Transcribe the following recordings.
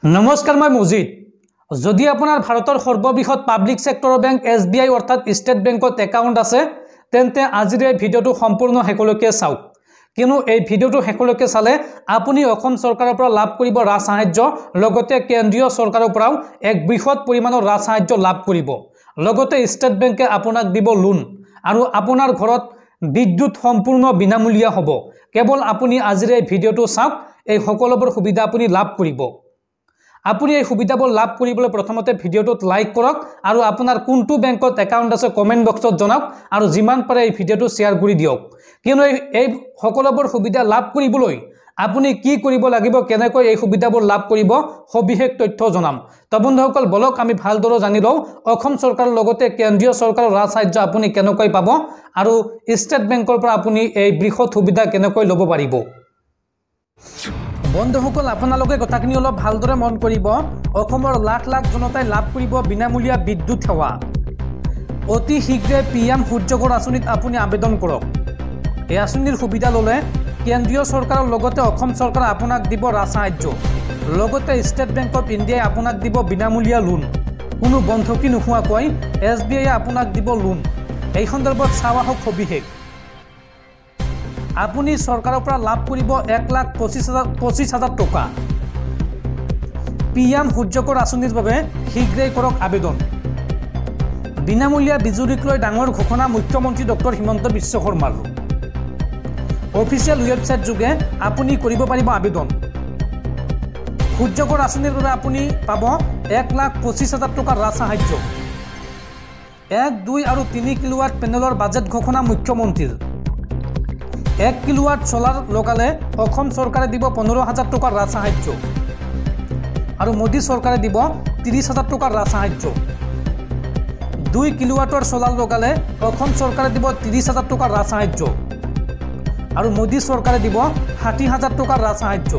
नमस्कार मैं मजिद যদি আপনাৰ ভাৰতেৰ সৰ্ববৃহৎ পাব্লিক সেক্টৰ ব্যাংক SBI অৰ্থাৎ স্টেট ব্যাংকত একাউন্ট আছে তেন্তে আজিৰ এই ভিডিওটো সম্পূৰ্ণ হেকলৈকে চাওক কিনো এই ভিডিওটো হেকলৈকে চালে আপুনি অসম চৰকাৰৰ পৰা লাভ কৰিব ৰাজ সাহায্য লগতে কেন্দ্ৰীয় চৰকাৰৰ পৰাও এক বৃহৎ পৰিমাণৰ ৰাজ সাহায্য লাভ কৰিব লগতে স্টেট বেংকে আপোনাক দিব লোন আৰু আপোনাৰ ঘৰত বিদ্যুৎ সম্পূৰ্ণ বিনামূলীয়া হ'ব কেৱল আপুনি আজিৰ এই ভিডিওটো চাওক এই সকলোবোৰ সুবিধা আপুনি লাভ কৰিব আপুনি এই সুবিধাবোৰ লাভ কৰিবলৈ প্ৰথমতে ভিডিওটোত লাইক কৰক আৰু আপোনাৰ কোনটো বেংকত একাউণ্ট আছে কমেন্ট বক্সত জনাওক আৰু যিমান পাৰে এই ভিডিওটো শেয়াৰ কৰি দিয়ক কিয়নো এই সকলোবোৰ সুবিধা লাভ কৰিবলৈ আপুনি কি কৰিব লাগিব কেনেকৈ এই সুবিধাবোৰ লাভ কৰিব সবিশেষ তথ্য জনাম তো বন্ধুসকল বলক আমি ভালদৰে জানি লওঁ অসম চৰকাৰৰ লগতে কেন্দ্ৰীয় চৰকাৰৰ ৰাজ সাহায্য আপুনি কেনেকৈ পাব আৰু ষ্টেট বেংকৰ পৰা আপুনি এই বৃহৎ সুবিধা কেনেকৈ ল'ব পাৰিব বন্ধুসকল আপোনালোকে কথাখিনি অলপ ভালদৰে মন কৰিব অসমৰ লাখ লাখ জনতাই লাভ কৰিব বিনামূলীয়া বিদ্যুৎ সেৱা অতি শীঘ্ৰে পিএম সূৰ্যঘৰ আঁচনিত আপুনি আবেদন কৰক এই আঁচনিৰ সুবিধা ল'লে কেন্দ্ৰীয় চৰকাৰৰ লগতে অসম চৰকাৰে আপোনাক দিব ৰাজ সাহায্য লগতে ষ্টেট বেংক অফ ইণ্ডিয়াই আপোনাক দিব বিনামূলীয়া লোন কোনো বন্ধকি নোহোৱাকৈ SBI আপোনাক দিব লোন এই সন্দৰ্ভত চাওয়া হওক সবিশেষ আপুনি চৰকাৰৰ পৰা লাভ কৰিব 1,25,000 টকা পিএম সূৰ্যঘৰ আঁচনিৰ বাবে শীঘ্ৰেই কৰক আবেদন বিনামূলীয়া বিজুলীক লৈ ডাঙৰ ঘোষণা মুখ্যমন্ত্ৰী ডক্টৰ হিমন্ত বিশ্ব শৰ্মাৰ অফিচিয়েল ৱেবছাইট যোগে আপুনি কৰিব পাৰিব আবেদন সূৰ্যঘৰ আঁচনিৰ বাবে আপুনি পাব 1,25,000 টকাৰ ৰাজ সাহায্য 1, 2 আৰু 3 কিলোৱাট পেনেলৰ বাজেট ঘোষণা মুখ্যমন্ত্ৰীৰ 1 কিলোৱাট সোলাৰ লগালে অসম চৰকাৰে দিব 15,000 টকাৰ ৰাজ সাহায্য আৰু মোদী চৰকাৰে দিব 30,000 টকাৰ ৰাজ সাহায্য 2 কিলোৱাটৰ সোলাৰ লগালে অসম চৰকাৰে দিব 30,000 টকাৰ ৰাজ সাহায্য আৰু মোদী চৰকাৰে দিব 60,000 টকাৰ ৰাজ সাহায্য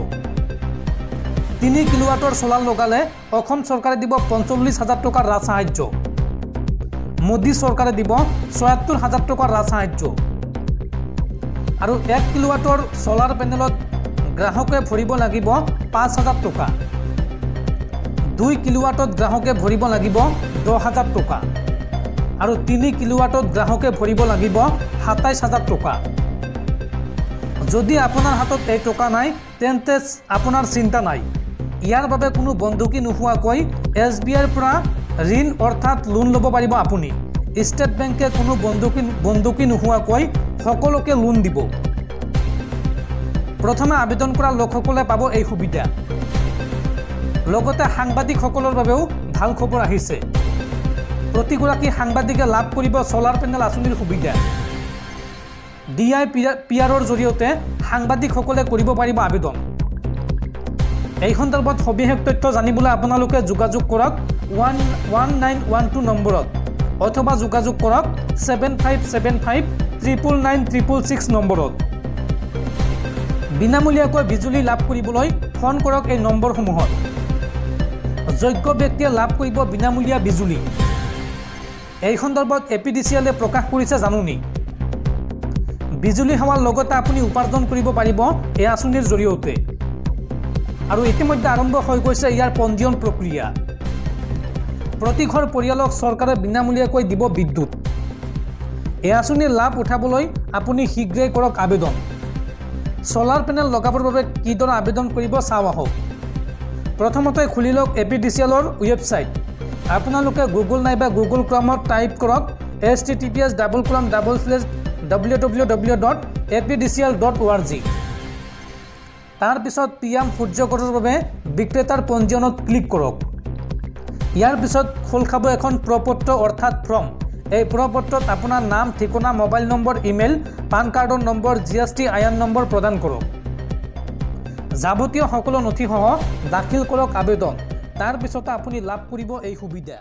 3 কিলোৱাটৰ সোলাৰ লগালে অসম চৰকাৰে দিব 45,000 টকাৰ ৰাজ সাহায্য মোদী চৰকাৰে দিব 77,000 টকাৰ ৰাজ সাহায্য আৰু 1 কিলোৱাটৰ সোলাৰ পেনেলত গ্ৰাহকে ভৰিব লাগিব 5,000 টকা 2 কিলোৱাটত গ্ৰাহকে ভৰিব লাগিব 10,000 টকা আৰু 3 কিলোৱাটত গ্ৰাহকে ভৰিব লাগিব 27,000 টকা যদি আপোনাৰ হাতত এই টকা নাই তেন্তে আপোনাৰ চিন্তা নাই ইয়াৰ বাবে কোনো বন্ধকি নোহোৱাকৈ SBIৰ পৰা ঋণ অৰ্থাৎ লোন ল'ব পাৰিব আপুনি ষ্টেট বেংকে কোনো বন্ধকি নোহোৱাকৈ সকলোকে লোন দিব প্ৰথমে আবেদন কৰা লোকসকলে পাব এই সুবিধা লগতে সাংবাদিকসকলৰ বাবেও ভাল খবৰ আহিছে প্ৰতিগৰাকী সাংবাদিকে লাভ কৰিব সোলাৰ পেনেল আঁচনিৰ সুবিধা DIPRৰ জৰিয়তে সাংবাদিকসকলে কৰিব পাৰিব আবেদন এই সন্দৰ্ভত সবিশেষ তথ্য জানিবলৈ আপোনালোকে যোগাযোগ কৰক 1912 নম্বৰত অথবা যোগাযোগ কৰক 75759996 নম্বৰত বিনামূলীয়াকৈ বিজুলী লাভ কৰিবলৈ ফোন কৰক এই নম্বৰসমূহত যোগ্য ব্যক্তিয়ে লাভ কৰিব বিনামূলীয়া বিজুলী এই সন্দৰ্ভত APDCL এ প্ৰকাশ কৰিছে জানুনি বিজুলী সেৱাৰ লগতে আপুনি উপাৰ্জন কৰিব পাৰিব এই আঁচনিৰ জৰিয়তে আৰু ইতিমধ্যে আৰম্ভ হৈ গৈছে ইয়াৰ পঞ্জীয়ন প্ৰক্ৰিয়া প্ৰতি ঘৰ পৰিয়ালক চৰকাৰে বিনামূলীয়াকৈ দিব বিদ্যুৎ এই আঁচনিৰ লাভ উঠাবলৈ আপুনি শীঘ্ৰেই কৰক আবেদন সোলাৰ পেনেল লগাবৰ বাবে কিদৰে আবেদন কৰিব চাওঁ আহক প্ৰথমতে খুলি লওক APDCLৰ ৱেবছাইট আপোনালোকে গুগল নাইবা গুগল ক্ৰমত টাইপ কৰক https://www.apdcl.org তাৰ পিছত পিএম সূৰ্যঘৰৰ বাবে বিক্ৰেতাৰ পঞ্জীয়নত ক্লিক কৰক ইয়াৰ পিছত খোল খাব এখন প্ৰপত্ৰ অৰ্থাৎ ফৰ্ম এই প্ৰপত্ৰত আপোনাৰ নাম ঠিকনা মোবাইল নম্বৰ ইমেইল পান কাৰ্ডৰ নম্বৰ GST আইন নম্বৰ প্ৰদান কৰক যাৱতীয় সকলো নথিসহ দাখিল কৰক আবেদন তাৰ পিছত আপুনি লাভ কৰিব এই সুবিধা